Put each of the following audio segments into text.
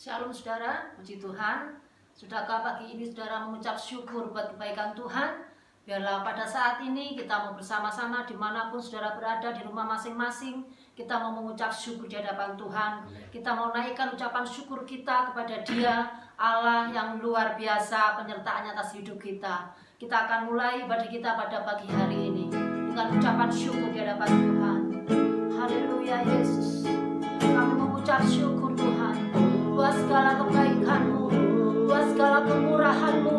Shalom saudara, puji Tuhan. Sudahkah pagi ini saudara mengucap syukur buat kebaikan Tuhan? Biarlah pada saat ini kita mau bersama-sama dimanapun saudara berada di rumah masing-masing, kita mau mengucap syukur di hadapan Tuhan. Kita mau naikkan ucapan syukur kita kepada Dia, Allah yang luar biasa penyertaannya atas hidup kita. Kita akan mulai ibadah kita pada pagi hari ini dengan ucapan syukur di hadapan Tuhan. Haleluya Yesus. Kami mengucap syukur Tuhan buat segala kebaikan-Mu, buat segala kemurahan-Mu,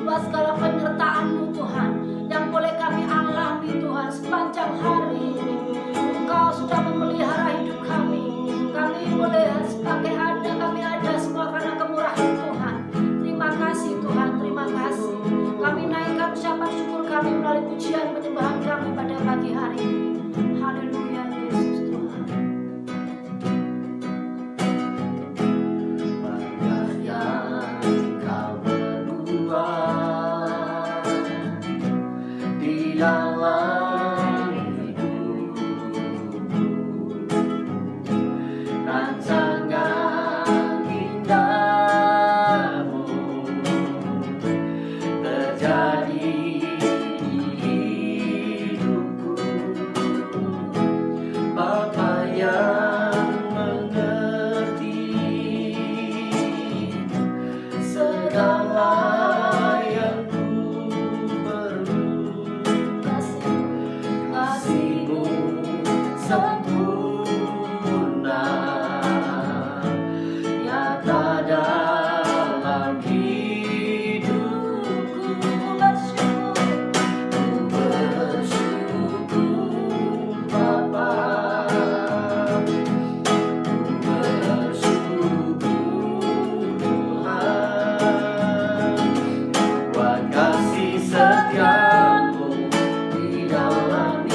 buat segala penyertaan-Mu Tuhan yang boleh kami alami Tuhan sepanjang hari ini. Engkau sudah memelihara hidup kami. Kami boleh kami ada semua karena kemurahan Tuhan. Terima kasih Tuhan, terima kasih. Kami naikkan ucapan syukur kami melalui pujian penyembahan kami pada pagi hari ini. Haleluya Yesus Tuhan. Dalam hidup, rancangan indahmu terjadi di hidupku. Bapa yang mengerti segala yang sempurna nyata dalam hidupku. Bersyukur Bapa, bersyukur Tuhan buat kasih setia-Mu di dalam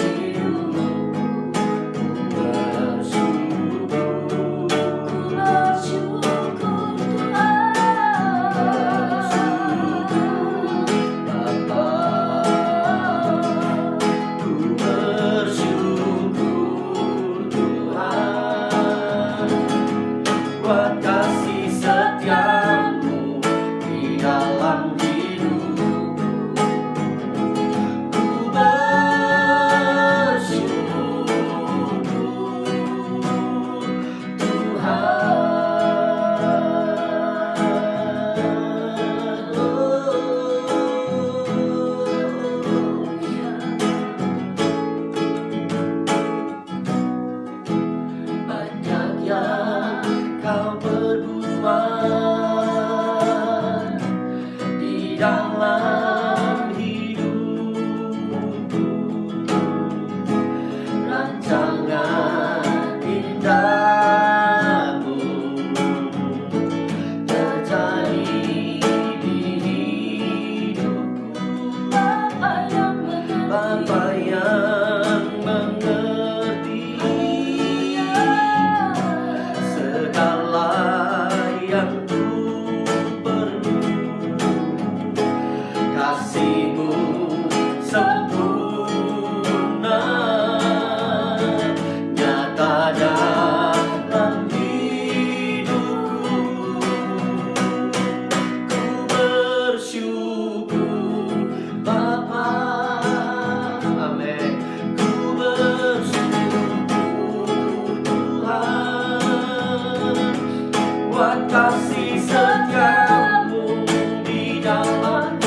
dalam hidupku, rancangan indahmu terjadi di hidupku. Bapa yang mengerti segala yang kasih-Mu sempurna nyata dalam hidupku. Ku bersyukur Bapa, amin. Ku bersyukur Tuhan buat kasih setia-Mu di dalam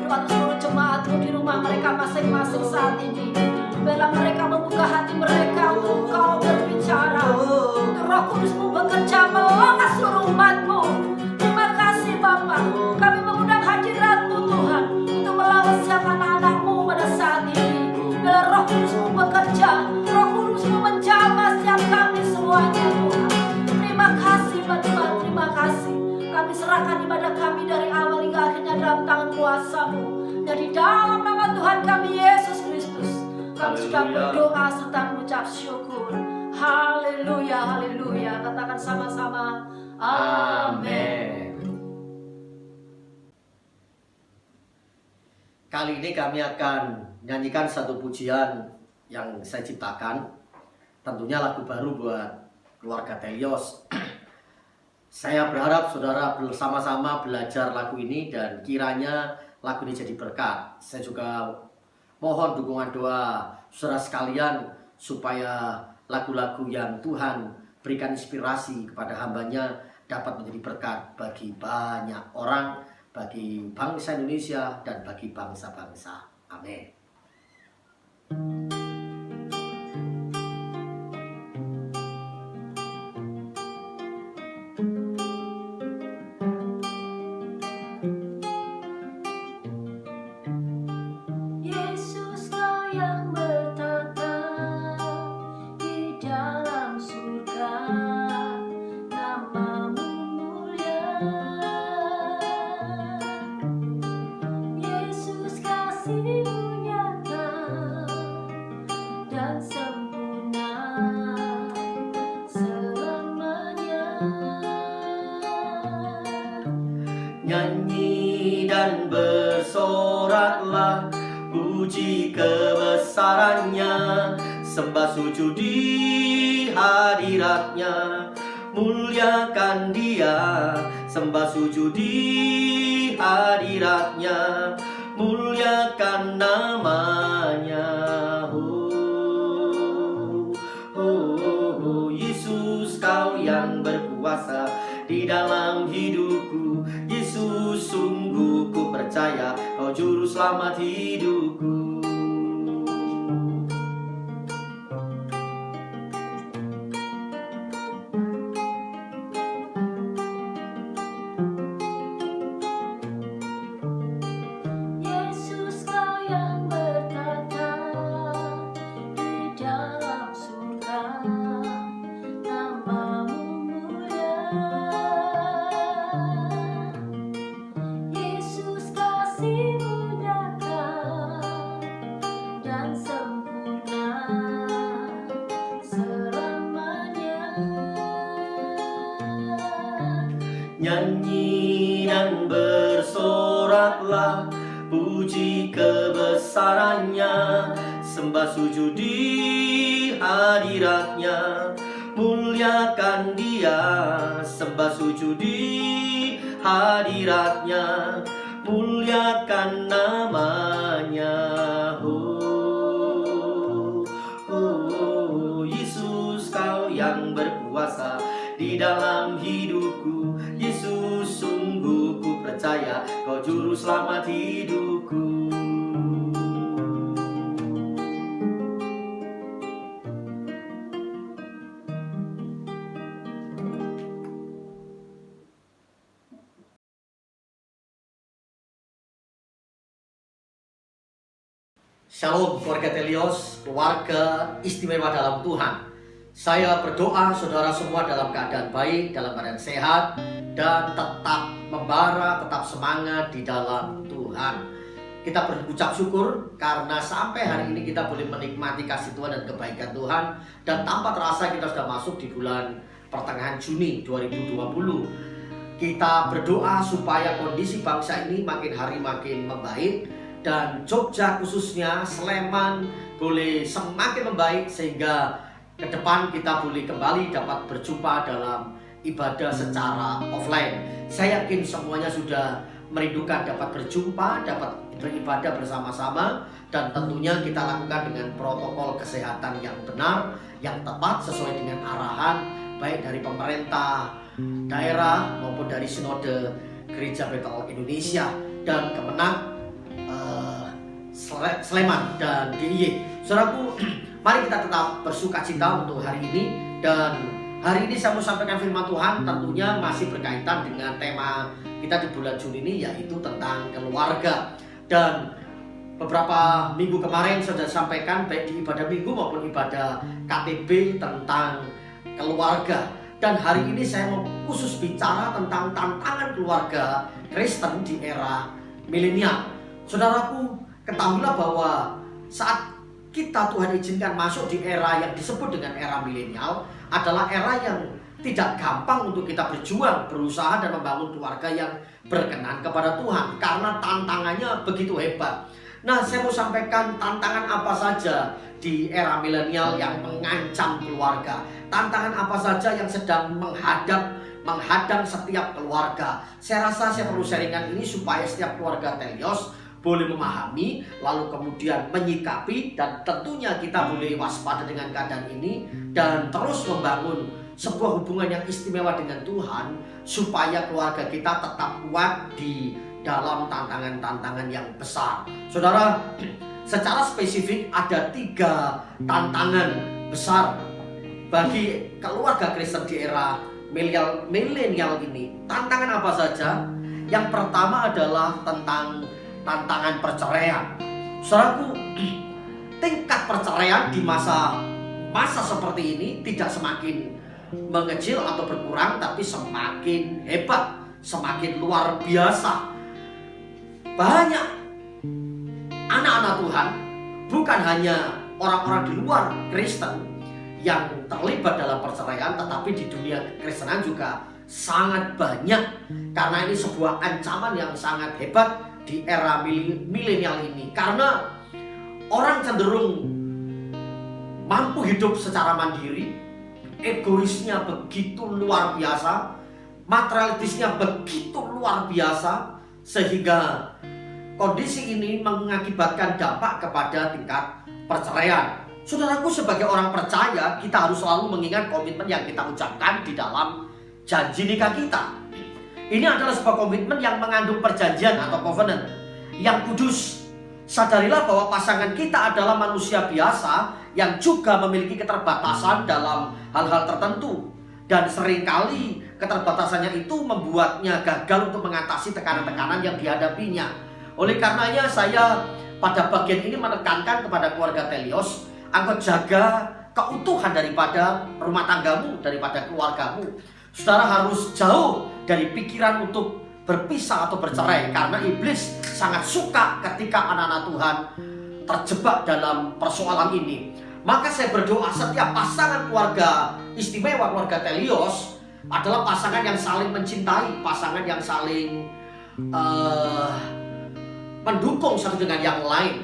untuk seluruh jemaatmu di rumah mereka masing-masing saat ini. Biarlah mereka membuka hati mereka untuk Engkau berbicara, untuk Roh Kudus-Mu bekerja melongas seluruh umat-Mu. Terima kasih Bapa, kami mengundang hadirat-Mu Tuhan untuk melawat setiap anak-anak-Mu pada saat ini. Biarlah Roh Kudus-Mu bekerja, Roh Kudus-Mu menjamah setiap kami semuanya Tuhan. Terima kasih Tuhan, terima kasih. Kami serahkan ibadah kami dari awal hingga akhirnya dalam tangan kuasa-Mu. Jadi dalam nama Tuhan kami Yesus Kristus, kami sudah berdoa serta mengucap syukur. Haleluya, haleluya. Katakan sama-sama, amin. Kali ini kami akan nyanyikan satu pujian yang saya ciptakan. Tentunya lagu baru buat keluarga Telios. Saya berharap saudara bersama-sama belajar lagu ini dan kiranya lagu ini jadi berkat. Saya juga mohon dukungan doa saudara sekalian supaya lagu-lagu yang Tuhan berikan inspirasi kepada hambanya dapat menjadi berkat bagi banyak orang, bagi bangsa Indonesia dan bagi bangsa-bangsa. Amin. Yesus Kau yang bertata di dalam surga, nama-Mu mulia. Yesus kasih-Mu nyata dan sempurna selamanya. Nyanyi dan bersoraklah, puji kebesarannya, sembah sujud di hadiratnya, muliakan Dia, sembah sujud di hadiratnya, muliakan namanya. Yesus Kau yang berkuasa di dalam hidupku, Yesus sungguh ku percaya Kau juru selamat hidupku. Yesus Kau yang bertata di dalam surga, nama-Mu mulia. Yesus kasih-Mu nyata dan sempurna selamanya. Nyanyi dan bersoraklah, puji kebesarannya, sembah sujud di hadiratnya, muliakan Dia, sembah sujud di hadiratnya, muliakan namanya. Yesus Kau yang berkuasa di dalam hidupku, Yesus sungguh ku percaya Kau juru selamat hidupku. Shalom keluarga Telios, keluarga istimewa dalam Tuhan. Saya berdoa saudara semua dalam keadaan baik, dalam keadaan sehat, dan tetap membara, tetap semangat di dalam Tuhan. Kita berucap syukur karena sampai hari ini kita boleh menikmati kasih Tuhan dan kebaikan Tuhan. Dan tanpa terasa kita sudah masuk di bulan pertengahan Juni 2020. Kita berdoa supaya kondisi bangsa ini makin hari makin membaik. Dan Jogja khususnya, Sleman boleh semakin membaik sehingga ke depan kita boleh kembali dapat berjumpa dalam ibadah secara offline. Saya yakin semuanya sudah merindukan dapat berjumpa, dapat beribadah bersama-sama, dan tentunya kita lakukan dengan protokol kesehatan yang benar, yang tepat sesuai dengan arahan baik dari pemerintah daerah maupun dari Sinode Gereja Betel Indonesia dan Kemenang Sleman dan DIY. Saudaraku, mari kita tetap bersukacita untuk hari ini. Dan hari ini saya mau sampaikan firman Tuhan, tentunya masih berkaitan dengan tema kita di bulan Juni ini, yaitu tentang keluarga. Dan beberapa minggu kemarin sudah sampaikan baik di ibadah minggu maupun ibadah KTB tentang keluarga. Dan hari ini saya mau khusus bicara tentang tantangan keluarga Kristen di era milenial. Saudaraku, ketahuilah bahwa saat kita Tuhan izinkan masuk di era yang disebut dengan era milenial adalah era yang tidak gampang untuk kita berjuang, berusaha dan membangun keluarga yang berkenan kepada Tuhan, karena tantangannya begitu hebat. Nah, saya mau sampaikan tantangan apa saja di era milenial yang mengancam keluarga. Tantangan apa saja yang sedang menghadang setiap keluarga. Saya rasa saya perlu sharingkan ini supaya setiap keluarga Telios boleh memahami, lalu kemudian menyikapi, dan tentunya kita boleh waspada dengan keadaan ini dan terus membangun sebuah hubungan yang istimewa dengan Tuhan supaya keluarga kita tetap kuat di dalam tantangan-tantangan yang besar. Saudara, secara spesifik ada 3 tantangan besar bagi keluarga Kristen di era milenial ini. Tantangan apa saja? Yang pertama adalah tentang tantangan perceraian. Saudaraku, tingkat perceraian di masa seperti ini tidak semakin mengecil atau berkurang, tapi semakin hebat, semakin luar biasa. Banyak anak-anak Tuhan, bukan hanya orang-orang di luar Kristen yang terlibat dalam perceraian, tetapi di dunia Kristenan juga sangat banyak. Karena ini sebuah ancaman yang sangat hebat di era milenial ini, karena orang cenderung mampu hidup secara mandiri, egoisnya begitu luar biasa, materialistisnya begitu luar biasa, sehingga kondisi ini mengakibatkan dampak kepada tingkat perceraian. Saudaraku, sebagai orang percaya, kita harus selalu mengingat komitmen yang kita ucapkan di dalam janji nikah kita. Ini adalah sebuah komitmen yang mengandung perjanjian atau covenant yang kudus. Sadarilah bahwa pasangan kita adalah manusia biasa yang juga memiliki keterbatasan dalam hal-hal tertentu. Dan seringkali keterbatasannya itu membuatnya gagal untuk mengatasi tekanan-tekanan yang dihadapinya. Oleh karenanya saya pada bagian ini menekankan kepada keluarga Telios, engkau jaga keutuhan daripada rumah tanggamu, daripada keluargamu. Saudara harus jauh dari pikiran untuk berpisah atau bercerai, karena iblis sangat suka ketika anak-anak Tuhan terjebak dalam persoalan ini. Maka saya berdoa setiap pasangan keluarga istimewa, keluarga Telios, adalah pasangan yang saling mencintai, pasangan yang saling mendukung satu dengan yang lain,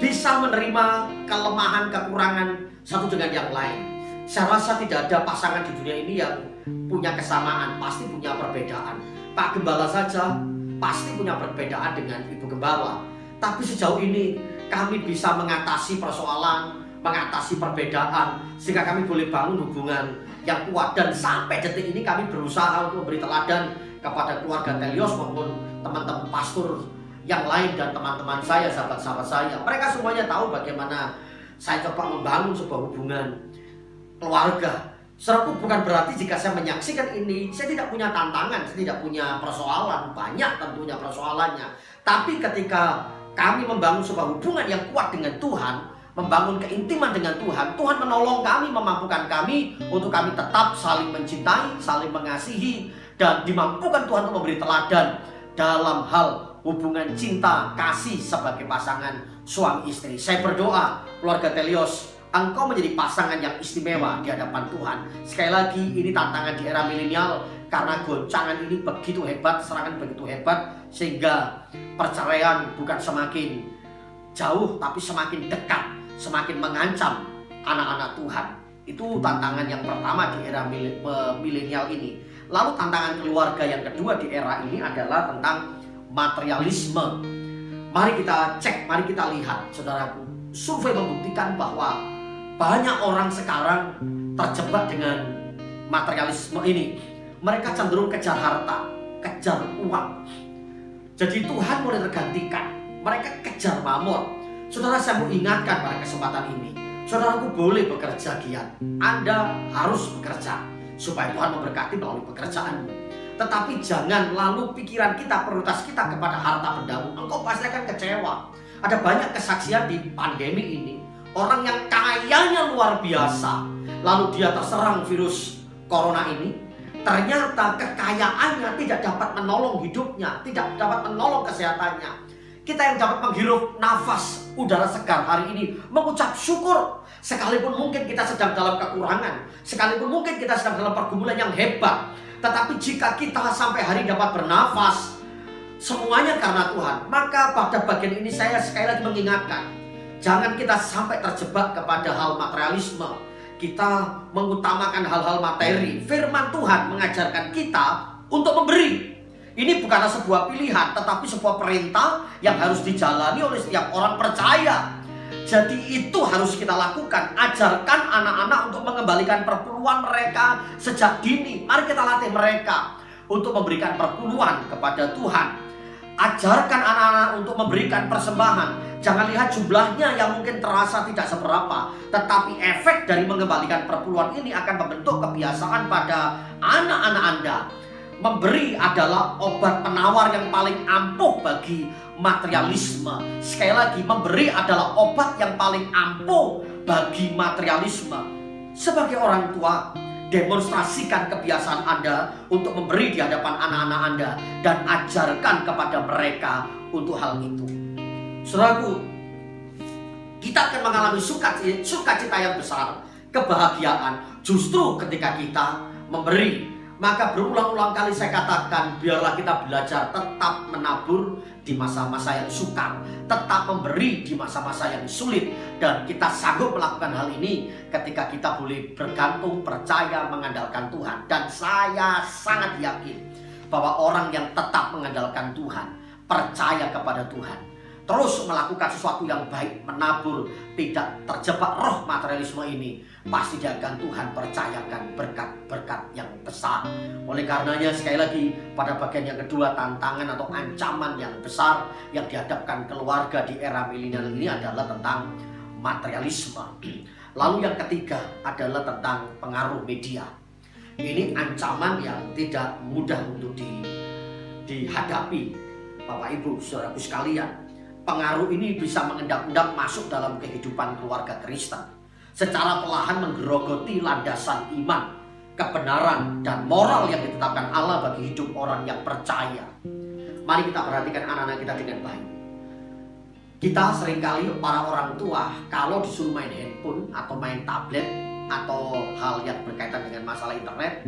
bisa menerima kelemahan, kekurangan satu dengan yang lain. Saya rasa tidak ada pasangan di dunia ini yang punya kesamaan, pasti punya perbedaan. Pak Gembala saja pasti punya perbedaan dengan Ibu Gembala. Tapi sejauh ini kami bisa mengatasi persoalan, mengatasi perbedaan, sehingga kami boleh bangun hubungan yang kuat. Dan sampai detik ini kami berusaha untuk memberi teladan kepada keluarga Telios maupun teman-teman pastor yang lain dan teman-teman saya, sahabat-sahabat saya. Mereka semuanya tahu bagaimana saya coba membangun sebuah hubungan keluarga. Saudaraku, bukan berarti jika saya menyaksikan ini saya tidak punya tantangan, saya tidak punya persoalan. Banyak tentunya persoalannya. Tapi ketika kami membangun sebuah hubungan yang kuat dengan Tuhan, membangun keintiman dengan Tuhan, Tuhan menolong kami, memampukan kami untuk kami tetap saling mencintai, saling mengasihi, dan dimampukan Tuhan untuk memberi teladan dalam hal hubungan cinta, kasih sebagai pasangan suami istri. Saya berdoa, keluarga Telios, engkau menjadi pasangan yang istimewa di hadapan Tuhan. Sekali lagi, ini tantangan di era milenial, karena goncangan ini begitu hebat, serangan begitu hebat, sehingga perceraian bukan semakin jauh, tapi semakin dekat, semakin mengancam anak-anak Tuhan. Itu tantangan yang pertama di era milenial ini. Lalu tantangan keluarga yang kedua di era ini adalah tentang materialisme. Mari kita cek, mari kita lihat, saudaraku. Survei membuktikan bahwa banyak orang sekarang terjebak dengan materialisme ini. Mereka cenderung kejar harta, kejar uang. Jadi Tuhan mulai tergantikan. Mereka kejar pamor. Saudara, saya mau ingatkan pada kesempatan ini, saudaraku boleh bekerja giat. Anda harus bekerja supaya Tuhan memberkati melalui pekerjaanmu. Tetapi jangan lalu pikiran kita, prioritas kita kepada harta bendamu. Engkau pasti akan kecewa. Ada banyak kesaksian di pandemi ini. Orang yang kayanya luar biasa, lalu dia terserang virus corona ini. Ternyata kekayaannya tidak dapat menolong hidupnya, tidak dapat menolong kesehatannya. Kita yang dapat menghirup nafas udara segar hari ini, mengucap syukur. Sekalipun mungkin kita sedang dalam kekurangan, sekalipun mungkin kita sedang dalam pergumulan yang hebat, tetapi jika kita sampai hari dapat bernafas, semuanya karena Tuhan. Maka pada bagian ini saya sekali lagi mengingatkan, jangan kita sampai terjebak kepada hal materialisme. Kita mengutamakan hal-hal materi. Firman Tuhan mengajarkan kita untuk memberi. Ini bukanlah sebuah pilihan, tetapi sebuah perintah yang harus dijalani oleh setiap orang percaya. Jadi itu harus kita lakukan. Ajarkan anak-anak untuk mengembalikan perpuluhan mereka sejak dini. Mari kita latih mereka untuk memberikan perpuluhan kepada Tuhan. Ajarkan anak-anak untuk memberikan persembahan. Jangan lihat jumlahnya yang mungkin terasa tidak seberapa, tetapi efek dari mengembalikan perpuluhan ini akan membentuk kebiasaan pada anak-anak Anda. Memberi adalah obat penawar yang paling ampuh bagi materialisme. Sekali lagi, memberi adalah obat yang paling ampuh bagi materialisme. Sebagai orang tua, demonstrasikan kebiasaan Anda untuk memberi di hadapan anak-anak Anda dan ajarkan kepada mereka untuk hal itu. Saudaraku, kita akan mengalami sukacita yang besar, kebahagiaan justru ketika kita memberi. Maka berulang-ulang kali saya katakan, biarlah kita belajar tetap menabur di masa-masa yang sukar, tetap memberi di masa-masa yang sulit. Dan kita sanggup melakukan hal ini ketika kita boleh bergantung, percaya, mengandalkan Tuhan. Dan saya sangat yakin bahwa orang yang tetap mengandalkan Tuhan, percaya kepada Tuhan, terus melakukan sesuatu yang baik, menabur, tidak terjebak roh materialisme ini, pasti dia akan Tuhan percayakan berkat-berkat yang besar. Oleh karenanya sekali lagi, pada bagian yang kedua, tantangan atau ancaman yang besar yang dihadapkan keluarga di era milenial ini adalah tentang materialisme. Lalu yang ketiga adalah tentang pengaruh media. Ini ancaman yang tidak mudah untuk dihadapi, Bapak Ibu, saudaraku sekalian. Pengaruh ini bisa mengendap-endap masuk dalam kehidupan keluarga Kristen, secara perlahan menggerogoti landasan iman, kebenaran, dan moral yang ditetapkan Allah bagi hidup orang yang percaya. Mari kita perhatikan anak-anak kita dengan baik. Kita seringkali para orang tua kalau disuruh main handphone atau main tablet atau hal yang berkaitan dengan masalah internet,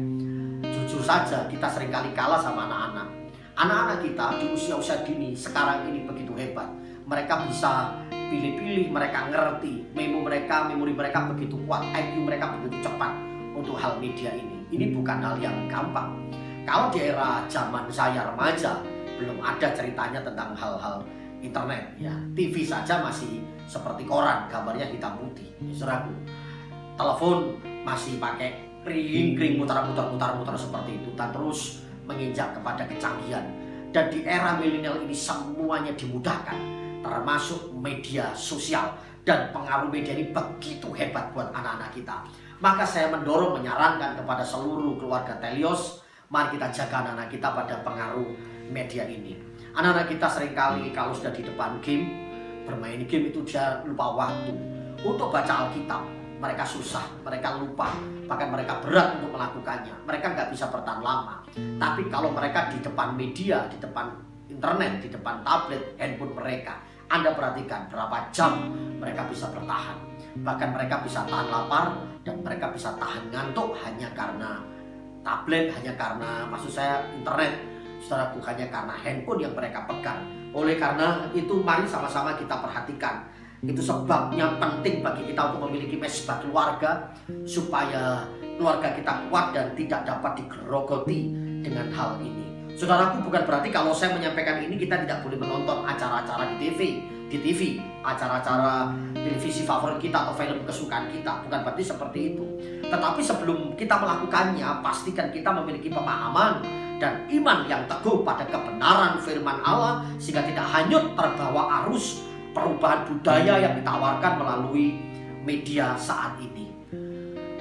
jujur saja kita seringkali kalah sama anak-anak. Anak-anak kita di usia-usia dini sekarang ini begitu hebat. Mereka bisa pilih-pilih, mereka ngerti, memori mereka begitu kuat, IQ mereka begitu cepat untuk hal media ini. Ini bukan hal yang gampang. Kalau di era zaman saya remaja, belum ada ceritanya tentang hal-hal internet. Ya, TV saja masih seperti koran, gambarnya hitam putih. Saudaraku, telepon masih pakai ring mutar-mutar seperti itu, dan terus menginjak kepada kecanggihan. Dan di era milenial ini semuanya dimudahkan, termasuk media sosial, dan pengaruh media ini begitu hebat buat anak-anak kita. Maka saya mendorong, menyarankan kepada seluruh keluarga Telios, mari kita jaga anak-anak kita pada pengaruh media ini. Anak-anak kita seringkali kalau sudah di depan game, bermain game itu dia lupa waktu untuk baca Alkitab. Mereka susah, mereka lupa, bahkan mereka berat untuk melakukannya. Mereka nggak bisa bertahan lama. Tapi kalau mereka di depan media, di depan internet, di depan tablet, handphone mereka, Anda perhatikan berapa jam mereka bisa bertahan. Bahkan mereka bisa tahan lapar dan mereka bisa tahan ngantuk hanya karena tablet, hanya karena maksud saya internet, saudaraku, hanya karena handphone yang mereka pegang. Oleh karena itu mari sama-sama kita perhatikan. Itu sebabnya penting bagi kita untuk memiliki mesbah keluarga, supaya keluarga kita kuat dan tidak dapat digerogoti dengan hal ini. Saudaraku, bukan berarti kalau saya menyampaikan ini kita tidak boleh menonton acara-acara di TV, acara-acara televisi favorit kita atau film kesukaan kita. Bukan berarti seperti itu. Tetapi sebelum kita melakukannya, pastikan kita memiliki pemahaman dan iman yang teguh pada kebenaran firman Allah, sehingga tidak hanyut terbawa arus perubahan budaya yang ditawarkan melalui media saat ini.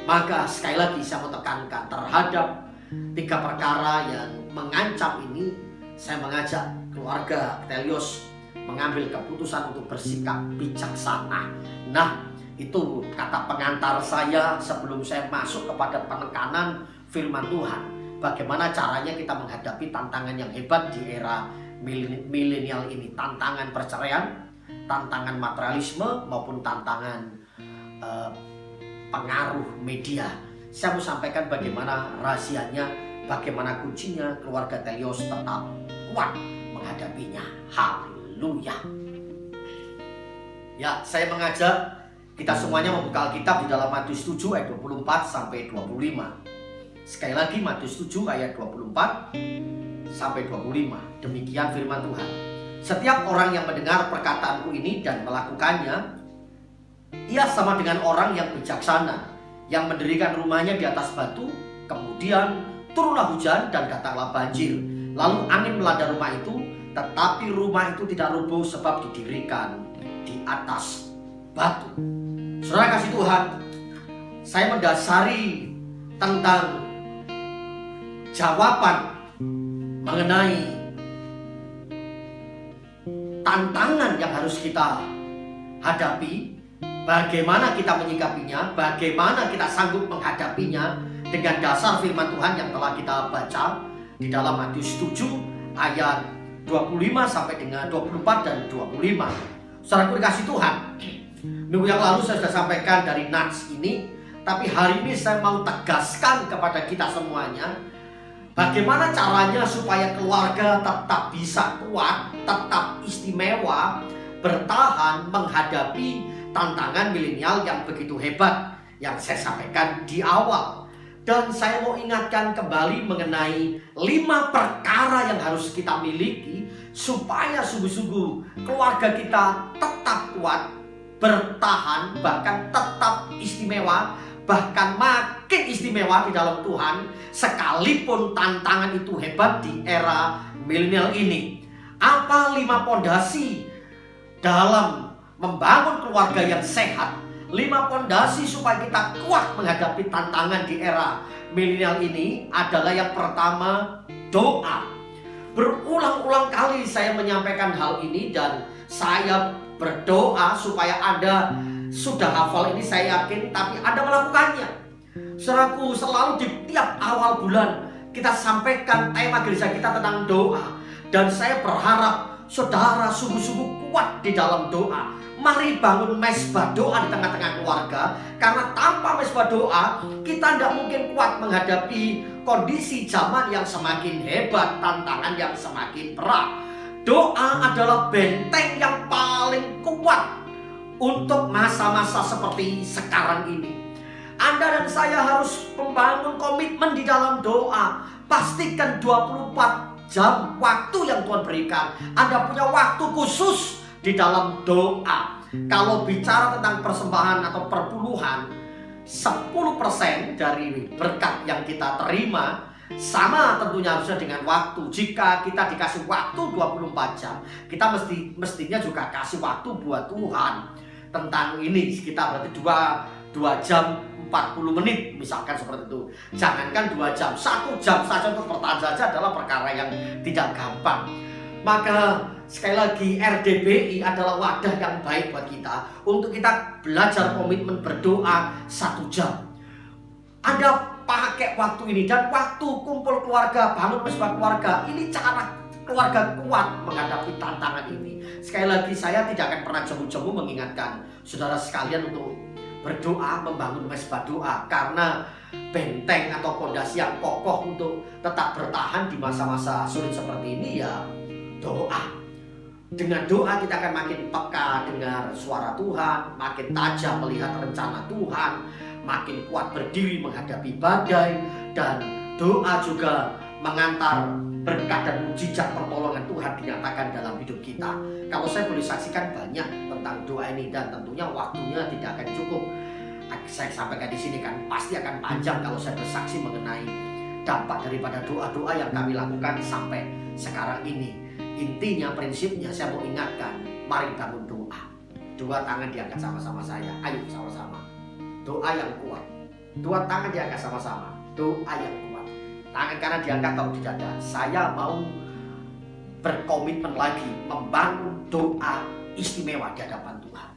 Maka sekali lagi saya mau tekankan terhadap 3 perkara yang mengancam ini. Saya mengajak keluarga Telios mengambil keputusan untuk bersikap bijaksana. Nah, itu kata pengantar saya sebelum saya masuk kepada penekanan firman Tuhan. Bagaimana caranya kita menghadapi tantangan yang hebat di era milenial ini. Tantangan perceraian, tantangan materialisme, maupun tantangan pengaruh media. Saya mau sampaikan bagaimana rahasianya, bagaimana kuncinya keluarga Telios tetap kuat menghadapinya. Haleluya. Ya, saya mengajak kita semuanya membuka Alkitab di dalam Matius 7 ayat 24 sampai 25. Sekali lagi Matius 7 ayat 24 sampai 25. Demikian firman Tuhan. Setiap orang yang mendengar perkataanku ini dan melakukannya, ia sama dengan orang yang bijaksana, yang mendirikan rumahnya di atas batu. Kemudian turunlah hujan dan datanglah banjir. Lalu angin melanda rumah itu, tetapi rumah itu tidak rubuh sebab didirikan di atas batu. Saudara kasih Tuhan, saya mendasari tentang jawaban mengenai tantangan yang harus kita hadapi, bagaimana kita menyikapinya, bagaimana kita sanggup menghadapinya dengan dasar firman Tuhan yang telah kita baca di dalam Matius 7 ayat 25 sampai dengan 24 dan 25. Saudaraku dikasih Tuhan, minggu yang lalu saya sudah sampaikan dari nats ini, tapi hari ini saya mau tegaskan kepada kita semuanya bagaimana caranya supaya keluarga tetap bisa kuat, tetap istimewa, bertahan menghadapi tantangan milenial yang begitu hebat yang saya sampaikan di awal. Dan saya mau ingatkan kembali mengenai 5 perkara yang harus kita miliki supaya sungguh-sungguh keluarga kita tetap kuat, bertahan, bahkan tetap istimewa, bahkan makin istimewa di dalam Tuhan, sekalipun tantangan itu hebat di era milenial ini. Apa 5 pondasi dalam membangun keluarga yang sehat? 5 pondasi supaya kita kuat menghadapi tantangan di era milenial ini adalah yang pertama, doa. Berulang-ulang kali saya menyampaikan hal ini dan saya berdoa supaya Anda sudah hafal ini, saya yakin, tapi Anda melakukannya. Saudaraku, selalu di tiap awal bulan kita sampaikan tema gereja kita tentang doa. Dan saya berharap saudara sungguh-sungguh kuat di dalam doa. Mari bangun mesbah doa di tengah-tengah keluarga. Karena tanpa mesbah doa, kita tidak mungkin kuat menghadapi kondisi zaman yang semakin hebat, tantangan yang semakin berat. Doa adalah benteng yang paling kuat untuk masa-masa seperti sekarang ini. Anda dan saya harus membangun komitmen di dalam doa. Pastikan 24 jam waktu yang Tuhan berikan, Anda punya waktu khusus di dalam doa. Kalau bicara tentang persembahan atau perpuluhan, 10% dari berkat yang kita terima sama tentunya harusnya dengan waktu. Jika kita dikasih waktu 24 jam, kita mestinya juga kasih waktu buat Tuhan. Tentang ini kita berarti 2 jam 40 menit misalkan seperti itu. Jangankan 2 jam, 1 jam saja untuk bertahan saja adalah perkara yang tidak gampang. Maka sekali lagi RDBI adalah wadah yang baik buat kita untuk kita belajar komitmen berdoa 1 jam. Anda pakai waktu ini dan waktu kumpul keluarga, bangun mesbah keluarga. Ini cara keluarga kuat menghadapi tantangan ini. Sekali lagi saya tidak akan pernah jemu-jemu mengingatkan saudara sekalian untuk berdoa, membangun mesbah doa, karena benteng atau fondasi yang kokoh untuk tetap bertahan di masa-masa sulit seperti ini ya doa. Dengan doa kita akan makin peka dengar suara Tuhan, makin tajam melihat rencana Tuhan, makin kuat berdiri menghadapi badai, dan doa juga mengantar berkat dan mujizat pertolongan Tuhan dinyatakan dalam hidup kita. Kalau saya boleh saksikan banyak tentang doa ini, dan tentunya waktunya tidak akan cukup saya sampaikan di sini, kan pasti akan panjang kalau saya bersaksi mengenai dampak daripada doa-doa yang kami lakukan sampai sekarang ini. Intinya, prinsipnya saya mau ingatkan, mari bangun doa. Dua tangan diangkat sama-sama saya, ayo sama-sama. Doa yang kuat. Dua tangan diangkat sama-sama, doa yang kuat. Tangan kanan diangkat taruh di dada. Saya mau berkomitmen lagi membangun doa istimewa di hadapan Tuhan.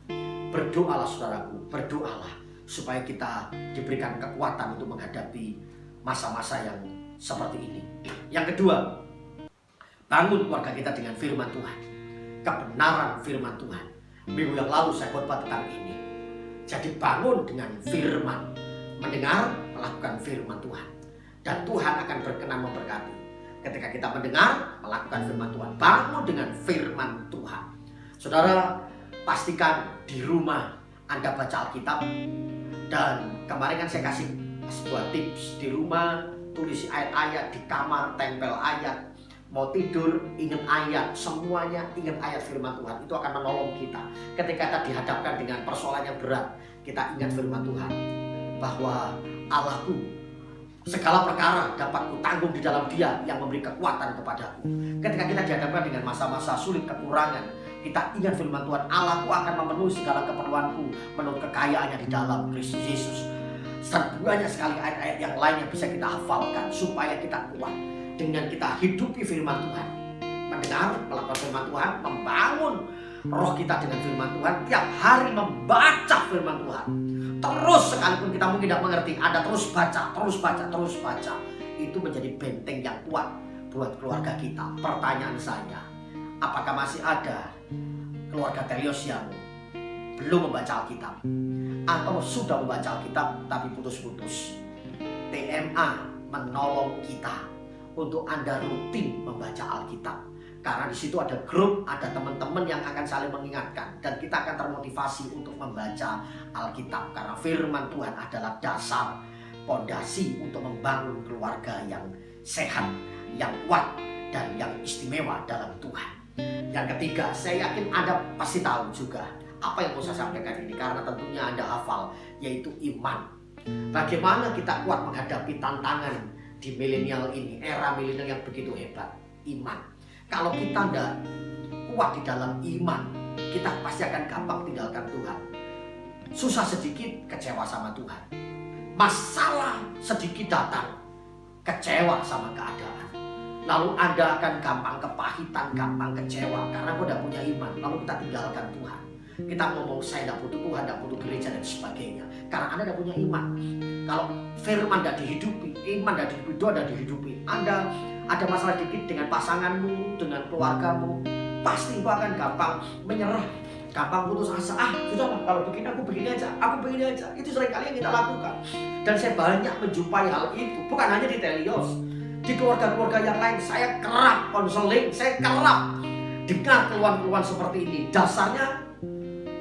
Berdoalah saudaraku, berdoalah supaya kita diberikan kekuatan untuk menghadapi masa-masa yang seperti ini. Yang kedua, bangun keluarga kita dengan firman Tuhan, kebenaran firman Tuhan. Minggu yang lalu saya khotbah tentang ini. Jadi bangun dengan firman, mendengar, melakukan firman Tuhan, dan Tuhan akan berkenan memberkati. Ketika kita mendengar, melakukan firman Tuhan, bangun dengan firman Tuhan. Saudara, pastikan di rumah Anda baca Alkitab. Dan kemarin kan saya kasih sebuah tips, di rumah tulis ayat-ayat, di kamar tempel ayat. Mau tidur, ingat ayat, semuanya ingat ayat firman Tuhan. Itu akan menolong kita. Ketika kita dihadapkan dengan persoalan yang berat, kita ingat firman Tuhan. Bahwa Allahku, segala perkara dapat kutanggung di dalam Dia yang memberi kekuatan kepadaku. Ketika kita dihadapkan dengan masa-masa sulit, kekurangan, kita ingat firman Tuhan. Allahku akan memenuhi segala keperluanku menurut kekayaannya di dalam Kristus Yesus. Dan banyak sekali ayat-ayat yang lain yang bisa kita hafalkan supaya kita kuat. Dengan kita hidupi firman Tuhan, mendengar, melakukan firman Tuhan, membangun roh kita dengan firman Tuhan, tiap hari membaca firman Tuhan. Terus sekalipun kita mungkin tidak mengerti, ada terus baca, terus baca, terus baca. Itu menjadi benteng yang kuat buat keluarga kita. Pertanyaan saya, apakah masih ada keluarga Telios yang belum membaca Alkitab? Atau sudah membaca Alkitab tapi putus-putus? TMA menolong kita untuk Anda rutin membaca Alkitab. Karena di situ ada grup, ada teman-teman yang akan saling mengingatkan, dan kita akan termotivasi untuk membaca Alkitab. Karena firman Tuhan adalah dasar, pondasi untuk membangun keluarga yang sehat, yang kuat, dan yang istimewa dalam Tuhan. Yang ketiga, saya yakin Anda pasti tahu juga apa yang mau saya sampaikan ini, karena tentunya Anda hafal, yaitu iman. Bagaimana kita kuat menghadapi tantangan di milenial ini, era milenial yang begitu hebat, iman. Kalau kita tidak kuat di dalam iman, kita pasti akan gampang tinggalkan Tuhan. Susah sedikit, kecewa sama Tuhan. Masalah sedikit datang, kecewa sama keadaan. Lalu Anda akan gampang kepahitan, gampang kecewa, karena Anda punya iman. Lalu kita tinggalkan Tuhan. Kita ngomong saya tidak butuh Tuhan, tidak butuh gereja dan sebagainya, karena Anda tidak punya iman. Kalau firman tidak dihidupi, iman tidak dihidupi, doa tidak dihidupi, Anda ada masalah dikit dengan pasanganmu, dengan keluargamu, pasti itu akan gampang menyerah, gampang putus asa. Sudah lah, kalau begini aku begini aja, aku begini aja. Itu seringkali yang kita lakukan. Dan saya banyak menjumpai hal itu, bukan hanya di Telios, di keluarga-keluarga yang lain. Saya kerap konseling, saya kerap dengar keluhan-keluhan seperti ini. Dasarnya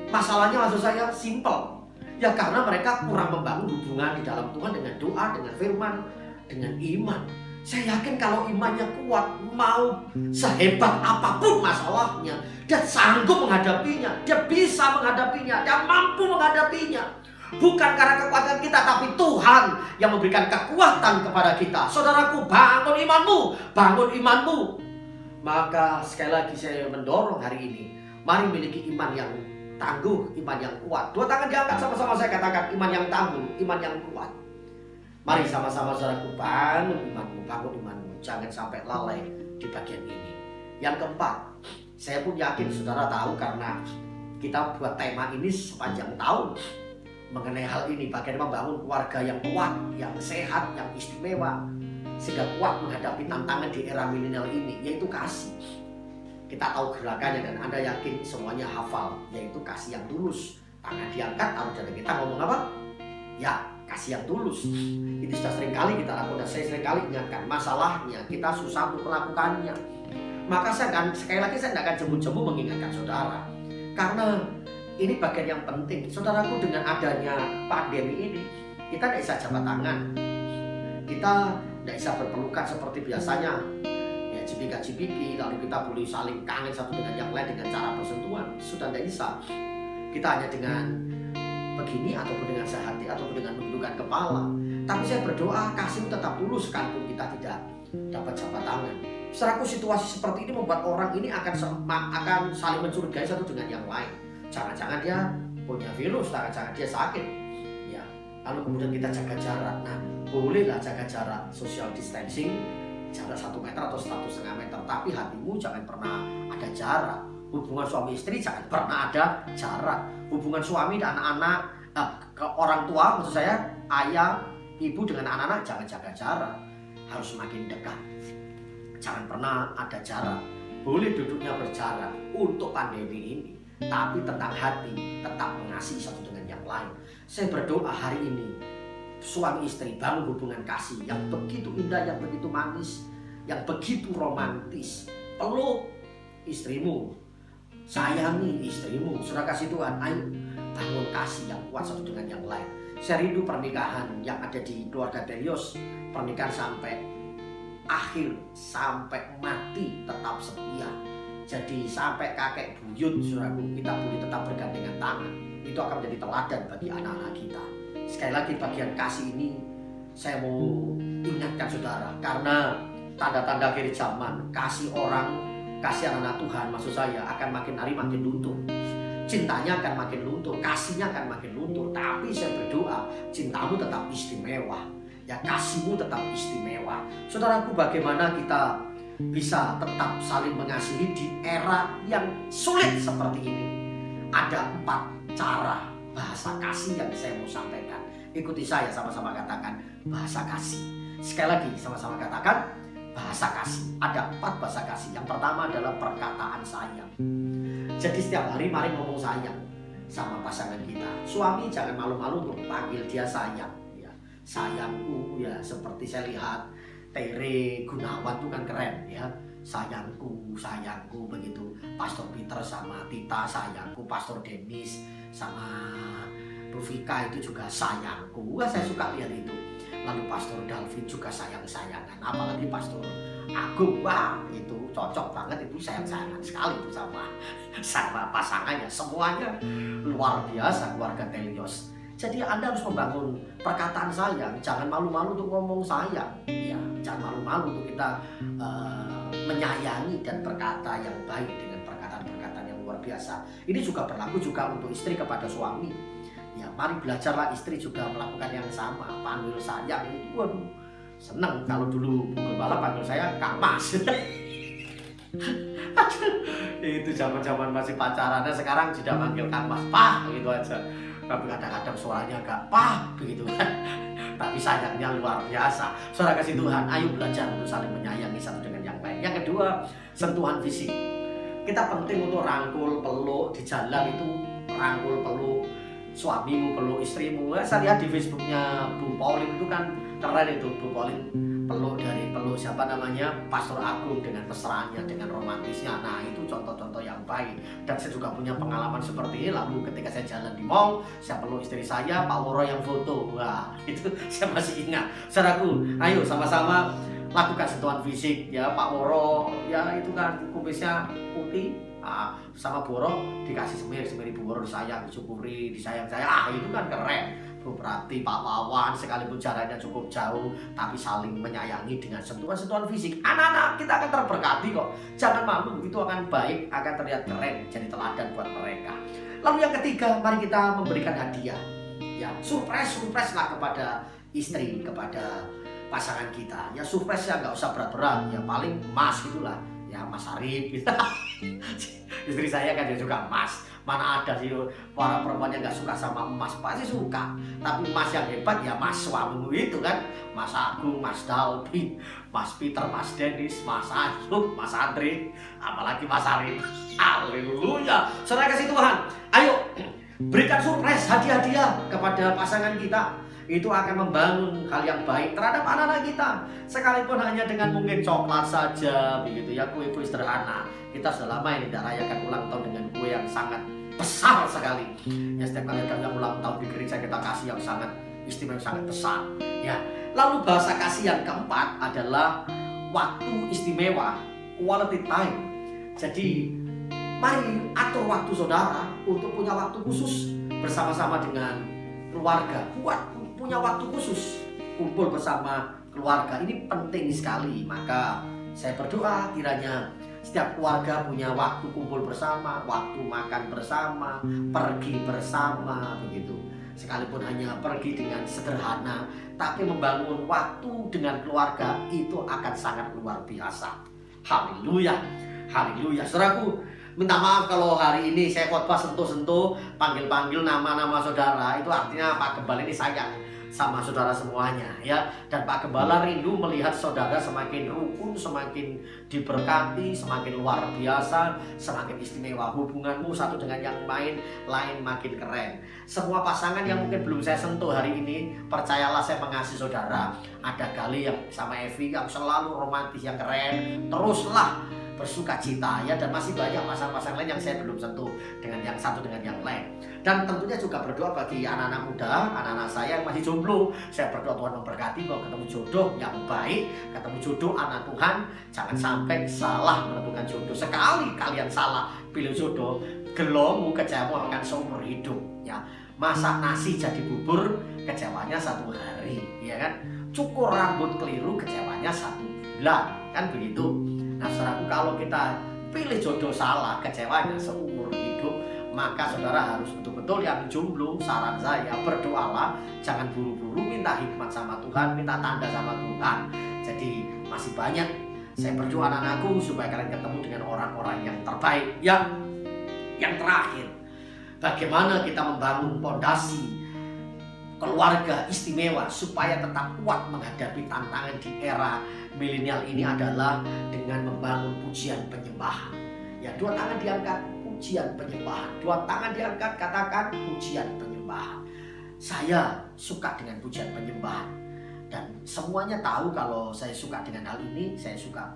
masalahnya maksud saya simple. Ya karena mereka kurang membangun hubungan di dalam Tuhan dengan doa, dengan firman, dengan iman. Saya yakin kalau imannya kuat, mau sehebat apapun masalahnya, dia sanggup menghadapinya, dia bisa menghadapinya, dia mampu menghadapinya. Bukan karena kekuatan kita, tapi Tuhan yang memberikan kekuatan kepada kita. Saudaraku, bangun imanmu, bangun imanmu. Maka sekali lagi saya mendorong hari ini, mari miliki iman yang tangguh, iman yang kuat. Dua tangan diangkat sama-sama saya katakan, iman yang tangguh, iman yang kuat. Mari sama-sama saudaraku, bangun imanmu, bangun imanmu. Jangan sampai lalai di bagian ini. Yang keempat, saya pun yakin saudara tahu karena kita buat tema ini sepanjang tahun mengenai hal ini. Bagaimana membangun keluarga yang kuat, yang sehat, yang istimewa, sehingga kuat menghadapi tantangan di era milenial ini, yaitu kasih. Kita tahu gerakannya dan Anda yakin semuanya hafal, yaitu kasih yang tulus. Tangan diangkat, taruh dada kita, ngomong apa? Ya, kasih yang tulus. Itu sudah sering kali kita lakukan dan saya sering kali ingatkan. Masalahnya kita susah untuk melakukannya. Maka sekali lagi saya tidak akan jemu-jemu mengingatkan saudara, karena ini bagian yang penting. Saudaraku, dengan adanya pandemi ini, kita tidak bisa jabat tangan, kita tidak bisa berpelukan seperti biasanya, ya cipika-cipiki, lalu kita boleh saling kangen satu dengan yang lain dengan cara bersentuhan. Sudah tidak bisa. Kita hanya dengan begini, ataupun dengan sehati, ataupun dengan menundukkan kepala. Tapi saya berdoa kasih tetap tulus sekalipun kita tidak dapat jabat tangan. Saudaraku, situasi seperti ini membuat orang ini akan saling mencurigai satu dengan yang lain. Jangan-jangan dia punya virus, jangan-jangan dia sakit. Ya, lalu kemudian kita jaga jarak. Nah, bolehlah jaga jarak, social distancing, jarak 1 meter atau 1,5 meter. Tapi hatimu jangan pernah ada jarak. Hubungan suami istri jangan pernah ada jarak. Hubungan suami dan anak-anak, ke orang tua, maksud saya ayah, ibu dengan anak-anak jangan jaga jarak. Harus semakin dekat. Jangan pernah ada jarak. Boleh duduknya berjarak untuk pandemi ini, tapi tentang hati tetap mengasihi satu dengan yang lain. Saya berdoa hari ini suami istri bangun hubungan kasih yang begitu indah, yang begitu manis, yang begitu romantis. Peluk istrimu, sayangi istrimu. Sudah kasih Tuhan, ayo bangun kasih yang kuat satu dengan yang lain. Saya rindu pernikahan yang ada di keluarga Telios, pernikahan sampai akhir, sampai mati tetap setia. Jadi sampai kakek buyut, saudaraku, kita boleh tetap bergandengan tangan. Itu akan menjadi teladan bagi anak-anak kita. Sekali lagi bagian kasih ini saya mau ingatkan saudara, karena tanda-tanda akhir zaman, kasih orang, kasih anak-anak Tuhan, maksud saya akan makin hari makin luntur. Cintanya akan makin luntur, kasihnya akan makin luntur. Tapi saya berdoa cintamu tetap istimewa, ya kasihmu tetap istimewa. Saudaraku, bagaimana kita bisa tetap saling mengasihi di era yang sulit seperti ini? Ada 4 cara bahasa kasih yang saya mau sampaikan. Ikuti saya, sama-sama katakan bahasa kasih. Sekali lagi sama-sama katakan bahasa kasih. Ada 4 bahasa kasih. Yang pertama adalah perkataan sayang. Jadi setiap hari mari ngomong sayang sama pasangan kita. Suami jangan malu-malu untuk panggil dia sayang. Ya, sayangku, ya seperti saya lihat Tere Gunawan itu kan keren ya. Sayangku, sayangku begitu. Pastor Peter sama Tita sayangku. Pastor Dennis sama Bu Vika itu juga sayangku. Wah, saya suka lihat itu. Lalu Pastor Dalvin juga sayang-sayangan. Apalagi Pastor Agung, wah itu cocok banget, itu sayang-sayangan sekali itu sama pasangannya. Semuanya luar biasa keluarga Telios. Jadi Anda harus membangun perkataan sayang. Jangan malu-malu untuk ngomong sayang. Ya, jangan malu-malu untuk kita menyayangi dan berkata yang baik dengan perkataan-perkataan yang luar biasa. Ini juga berlaku juga untuk istri kepada suami. Ya, mari belajarlah istri juga melakukan yang sama. Panggil sayang itu, waduh, seneng. Kalau dulu Bu Gembala panggil saya Kang Mas. Itu zaman-zaman masih pacarannya, sekarang sudah manggil Kang Mas, Pak, gitu aja. Tapi kadang-kadang suaranya agak Pak, begitu kan. Tapi sayangnya luar biasa. Saudara kasih Tuhan, ayo belajar untuk saling menyayangi satu dengan yang lain. Yang kedua, sentuhan fisik. Kita penting untuk rangkul, peluk di jalan itu, rangkul, peluk suamimu, peluk istrimu. Saya lihat di Facebooknya Bu Pauline itu kan keren itu. Bu Pauline peluk siapa namanya, Pastor Agung, dengan mesraannya, dengan romantisnya. Nah, itu contoh-contoh yang baik. Dan saya juga punya pengalaman seperti ini. Lalu ketika saya jalan di mall, saya peluk istri saya, Pak Woro yang foto. Wah, itu saya masih ingat. Saudaraku, ayo sama-sama lakukan sentuhan fisik ya. Pak Woro ya itu kan kumisnya putih, sama Boro dikasih semir Bu Woro disayang, disyukuri, disayang saya. Itu kan keren. Berarti Pak Wawan sekalipun jaraknya cukup jauh, tapi saling menyayangi dengan sentuhan-sentuhan fisik. Anak-anak kita akan terberkati kok. Jangan malu, itu akan baik, akan terlihat keren, jadi teladan buat mereka. Lalu yang ketiga, mari kita memberikan hadiah. Ya, surprise lah kepada istri, kepada pasangan kita. Ya surprise ya, nggak usah berat-berat. Ya paling emas gitulah. Ya Mas Arif gitu. Istri saya kan dia juga emas. Mana ada sih para perempuan yang nggak suka sama emas, pasti suka. Tapi emas yang hebat ya Mas suamimu itu kan. Mas Agung, Mas Dalvin, Mas Peter, Mas Dennis, Mas Ayub, Mas Andre, apalagi Mas Arif. Haleluya. Saudara kasih Tuhan, ayo berikan surprise, hadiah-hadiah kepada pasangan kita. Itu akan membangun hal yang baik terhadap anak-anak kita. Sekalipun hanya dengan mungkin coklat saja begitu ya, kue-kue sederhana. Kita sudah lama ini tidak rayakan ulang tahun dengan kue yang sangat besar sekali. Ya setiap kali ada yang ulang tahun di gereja kita kasih yang sangat istimewa, sangat besar. Ya. Lalu bahasa kasih yang keempat adalah waktu istimewa, quality time. Jadi mari atur waktu saudara untuk punya waktu khusus bersama-sama dengan keluarga. Punya waktu khusus kumpul bersama keluarga ini penting sekali. Maka saya berdoa kiranya setiap keluarga punya waktu kumpul bersama, waktu makan bersama, pergi bersama begitu. Sekalipun hanya pergi dengan sederhana, tapi membangun waktu dengan keluarga itu akan sangat luar biasa. Haleluya, haleluya. Saudaraku, minta maaf kalau hari ini saya khotbah sentuh-sentuh, panggil-panggil nama-nama saudara. Itu artinya Pak Gembala ini sayang sama saudara semuanya ya. Dan Pak Gembala rindu melihat saudara semakin rukun, semakin diberkati, semakin luar biasa, semakin istimewa. Hubunganmu satu dengan yang lain makin keren. Semua pasangan yang mungkin belum saya sentuh hari ini, percayalah saya mengasihi saudara. Ada Gali yang sama Evi yang selalu romantis, yang keren. Teruslah bersuka cita ya, dan masih banyak pasangan-pasangan lain yang saya belum sentuh dengan yang satu dengan yang lain. Dan tentunya juga berdoa bagi anak-anak muda, anak-anak saya yang masih jomblo. Saya berdoa Tuhan memberkati, kalau ketemu jodoh yang baik, ketemu jodoh anak Tuhan, jangan sampai salah menentukan jodoh. Sekali kalian salah pilih jodoh, gelomu kecewa akan seumur hidup ya. Masak nasi jadi bubur, kecewanya 1 hari ya kan. Cukur rambut keliru, kecewanya 1 bulan, kan begitu. Nah saudaraku, kalau kita pilih jodoh salah, kecewanya seumur hidup. Maka saudara harus betul-betul yang jomblo, saran saya berdoalah, jangan buru-buru, minta hikmat sama Tuhan, minta tanda sama Tuhan. Jadi masih banyak saya berdoa anak-anakku supaya kalian ketemu dengan orang-orang yang terbaik. Yang terakhir, bagaimana kita membangun fondasi keluarga istimewa supaya tetap kuat menghadapi tantangan di era milenial ini adalah dengan membangun pujian penyembahan. Ya, 2 tangan diangkat, pujian penyembahan. 2 tangan diangkat, katakan pujian penyembahan. Saya suka dengan pujian penyembahan. Dan semuanya tahu kalau saya suka dengan hal ini. Saya suka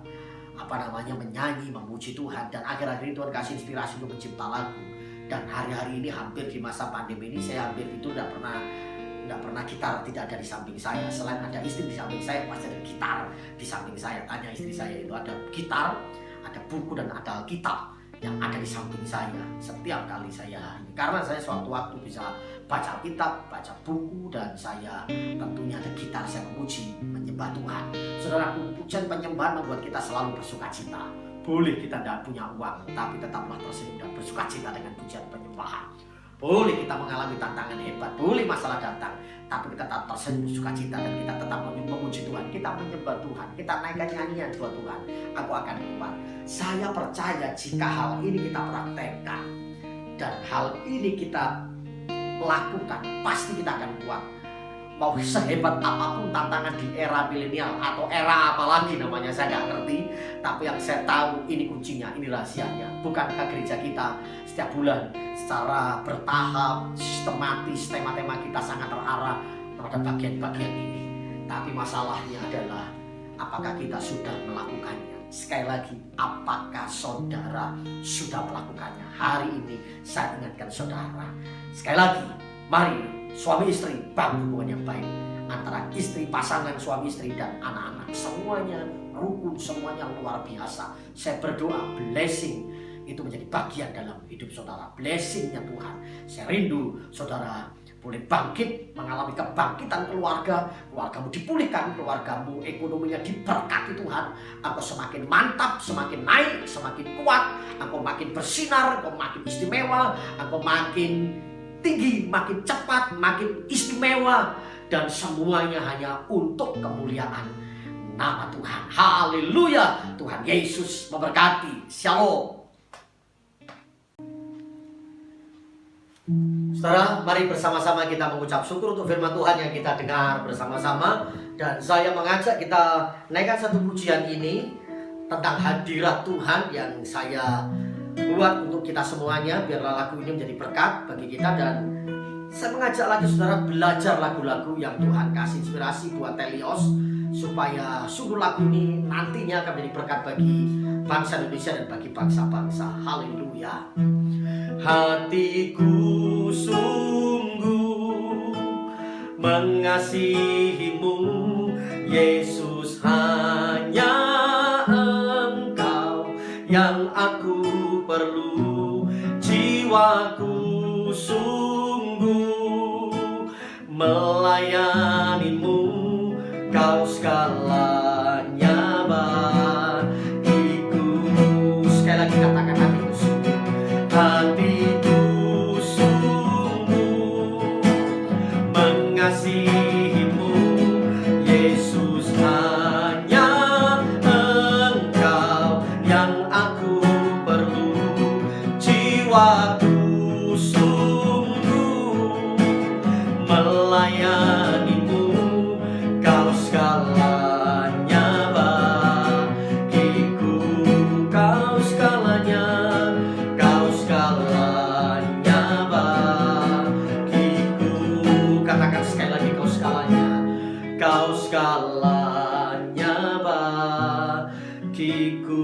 menyanyi, memuji Tuhan. Dan akhir-akhir ini Tuhan kasih inspirasi untuk mencipta lagu. Dan hari-hari ini hampir di masa pandemi ini saya hampir itu tidak pernah gitar tidak ada di samping saya. Selain ada istri di samping saya, pasti ada gitar di samping saya. Tanya istri saya, itu ada gitar, ada buku dan ada Alkitab yang ada di samping saya setiap kali saya ini. Karena saya suatu waktu bisa baca Alkitab, baca buku, dan saya tentunya ada gitar, saya memuji, menyembah Tuhan. Saudaraku, pujian penyembahan membuat kita selalu bersuka cita. Boleh kita tidak punya uang, tapi tetaplah tersenyum dan bersuka cita dengan pujian penyembahan. Boleh kita mengalami tantangan hebat, boleh masalah datang, tapi kita tetap tersenyum bersuka cita dan kita tetap memuji Tuhan, kita menyembah Tuhan, kita naikkan nyanyian buat Tuhan. Aku akan kuat. Saya percaya jika hal ini kita praktekkan dan hal ini kita lakukan, pasti kita akan kuat. Mau sehebat apapun tantangan di era milenial atau era apalagi namanya saya nggak ngerti, tapi yang saya tahu ini kuncinya, ini rahasianya. Bukankah gereja kita setiap bulan secara bertahap, sistematis, tema-tema kita sangat terarah pada bagian-bagian ini. Tapi masalahnya adalah apakah kita sudah melakukannya? Sekali lagi, apakah saudara sudah melakukannya? Hari ini saya ingatkan saudara. Sekali lagi, mari suami istri bangun hubungan yang baik antara istri, pasangan suami istri dan anak-anak. Semuanya rukun, semuanya luar biasa. Saya berdoa blessing itu menjadi bagian dalam hidup saudara. Blessingnya Tuhan. Saya rindu saudara boleh bangkit, mengalami kebangkitan keluarga, keluargamu dipulihkan, keluargamu ekonominya diberkati Tuhan. Engkau semakin mantap, semakin naik, semakin kuat. Engkau makin bersinar, engkau makin istimewa, engkau makin tinggi, makin cepat, makin istimewa, dan semuanya hanya untuk kemuliaan nama Tuhan. Haleluya. Tuhan Yesus memberkati. Shalom. Saudara, mari bersama-sama kita mengucap syukur untuk firman Tuhan yang kita dengar bersama-sama. Dan saya mengajak kita naikkan satu pujian ini tentang hadirat Tuhan yang saya buat untuk kita semuanya, biarlah lagu ini menjadi berkat bagi kita. Dan saya mengajak lagi saudara belajar lagu-lagu yang Tuhan kasih inspirasi buat Telios, supaya sungguh lagu ini nantinya akan menjadi berkat bagi bangsa Indonesia dan bagi bangsa-bangsa. Haleluya. Hatiku sungguh mengasihimu Yesus, hanya Engkau yang aku perlu. Jiwaku sungguh melayanimu, Kau segala hatiku sungguh mengasihimu, Yesus. Hanya Engkau yang aku perlu, jiwaku sungguh melayanimu. Kau segalanya bagiku, kau segalanya, kau segalanya bagiku. Katakan sekali lagi, kau segalanya. Kau segalanya bagiku.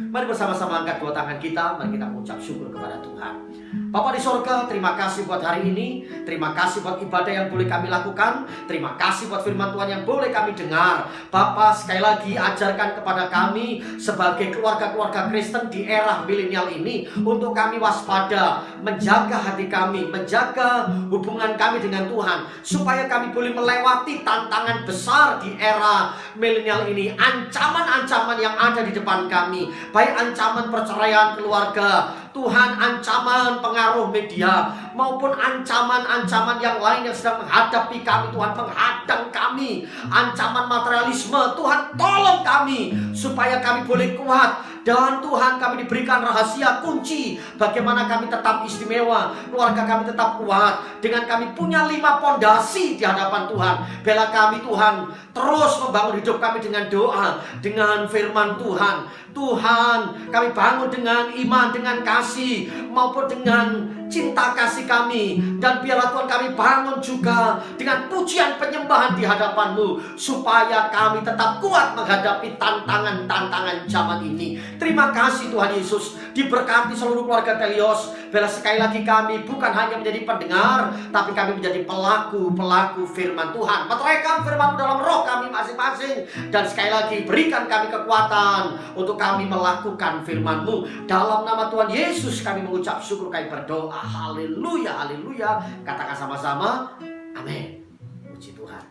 Mari bersama-sama angkat dua tangan kita, mari kita mengucap syukur kepada Tuhan. Bapa di sorga, terima kasih buat hari ini. Terima kasih buat ibadah yang boleh kami lakukan. Terima kasih buat firman Tuhan yang boleh kami dengar. Bapa, sekali lagi ajarkan kepada kami sebagai keluarga-keluarga Kristen di era milenial ini, untuk kami waspada, menjaga hati kami, menjaga hubungan kami dengan Tuhan, supaya kami boleh melewati tantangan besar di era milenial ini. Ancaman-ancaman yang ada di depan kami, baik ancaman perceraian keluarga, Tuhan, ancaman pengaruh media, maupun ancaman-ancaman yang lain yang sedang menghadapi kami, Tuhan, menghadang kami, ancaman materialisme. Tuhan, tolong kami supaya kami boleh kuat. Dan Tuhan, kami diberikan rahasia kunci bagaimana kami tetap istimewa, keluarga kami tetap kuat, dengan kami punya 5 pondasi di hadapan Tuhan. Bela kami, Tuhan, terus membangun hidup kami dengan doa, dengan firman Tuhan. Tuhan, kami bangun dengan iman, dengan kasih, maupun dengan cinta kasih kami. Dan biarlah Tuhan, kami bangun juga dengan pujian penyembahan di hadapan-Mu, supaya kami tetap kuat menghadapi tantangan-tantangan zaman ini. Terima kasih Tuhan Yesus. Diberkati seluruh keluarga Telios. Bela sekali lagi kami bukan hanya menjadi pendengar, tapi kami menjadi pelaku-pelaku firman Tuhan. Meteraikan firman dalam roh kami masing-masing. Dan sekali lagi berikan kami kekuatan untuk kami melakukan firman-Mu. Dalam nama Tuhan Yesus kami mengucap syukur, kami berdoa. Haleluya, haleluya. Katakan sama-sama, amin. Puji Tuhan.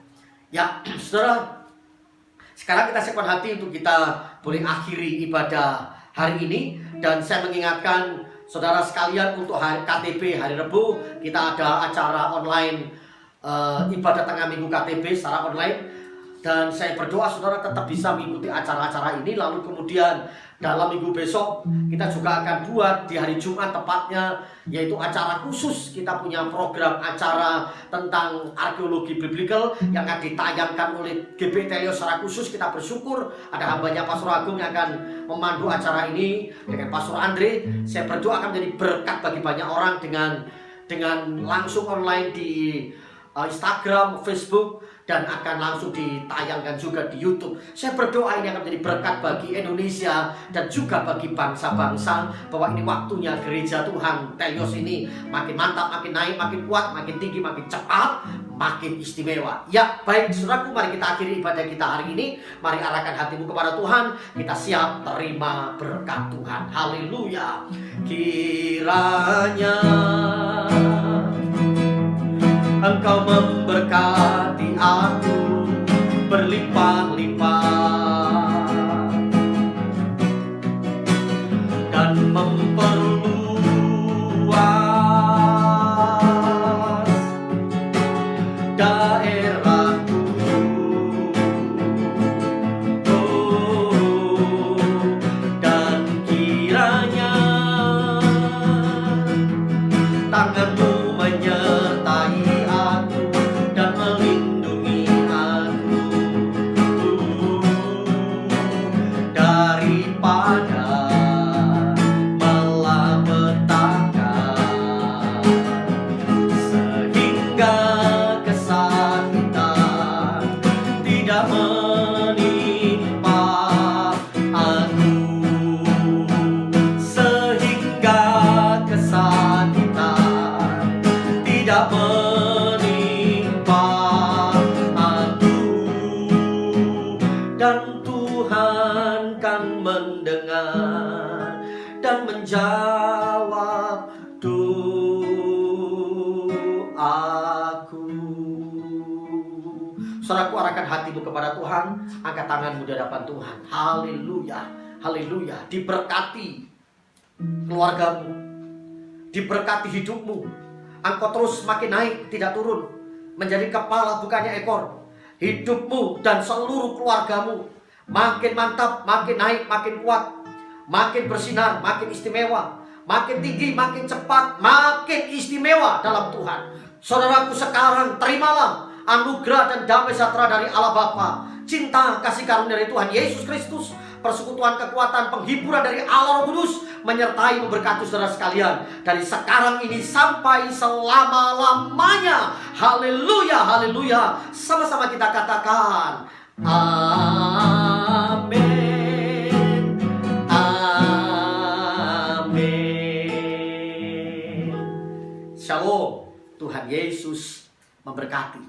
Ya, saudara, sekarang kita siapkan hati untuk kita boleh akhiri ibadah hari ini. Dan saya mengingatkan saudara sekalian, untuk hari KTB hari Rebu kita ada acara online, ibadah tengah minggu KTB secara online. Dan saya berdoa saudara tetap bisa mengikuti acara-acara ini. Lalu kemudian dalam minggu besok kita juga akan buat di hari Jumat tepatnya, yaitu acara khusus. Kita punya program acara tentang arkeologi biblical yang akan ditayangkan oleh GB Telios secara khusus. Kita bersyukur ada hambanya Pastor Agung yang akan memandu acara ini dengan Pastor Andre. Saya berdoa akan menjadi berkat bagi banyak orang dengan langsung online di Instagram, Facebook, dan akan langsung ditayangkan juga di YouTube. Saya berdoa ini akan menjadi berkat bagi Indonesia dan juga bagi bangsa-bangsa, bahwa ini waktunya gereja Tuhan Telios ini makin mantap, makin naik, makin kuat, makin tinggi, makin cepat, makin istimewa. Ya, baik saudaraku, mari kita akhiri ibadah kita hari ini. Mari arahkan hatimu kepada Tuhan. Kita siap terima berkat Tuhan. Haleluya. Kiranya Engkau memberkati aku berlimpah-limpah dan memperluas daerahku. Oh, dan kiranya tangan-Mu menyertai dan melindungi aku daripada malapetaka, sehingga kesakitan tidak menimpa aku, sehingga kesakitan tidak dan Tuhan kan mendengar dan menjawab doaku. Saudaraku, arahkan hatimu kepada Tuhan, angkat tanganmu di hadapan Tuhan. Haleluya, haleluya. Diberkati keluargamu, diberkati hidupmu. Engkau terus makin naik, tidak turun, menjadi kepala bukannya ekor. Hidupmu dan seluruh keluargamu makin mantap, makin naik, makin kuat, makin bersinar, makin istimewa, makin tinggi, makin cepat, makin istimewa dalam Tuhan. Saudaraku, sekarang terimalah anugerah dan damai sejahtera dari Allah Bapa, cinta kasih karunia dari Tuhan Yesus Kristus, persekutuan kekuatan penghiburan dari Allah Roh Kudus menyertai memberkati saudara sekalian dari sekarang ini sampai selama-lamanya. Haleluya, haleluya. Sama-sama kita katakan amin, amin. Shalom. Tuhan Yesus memberkati.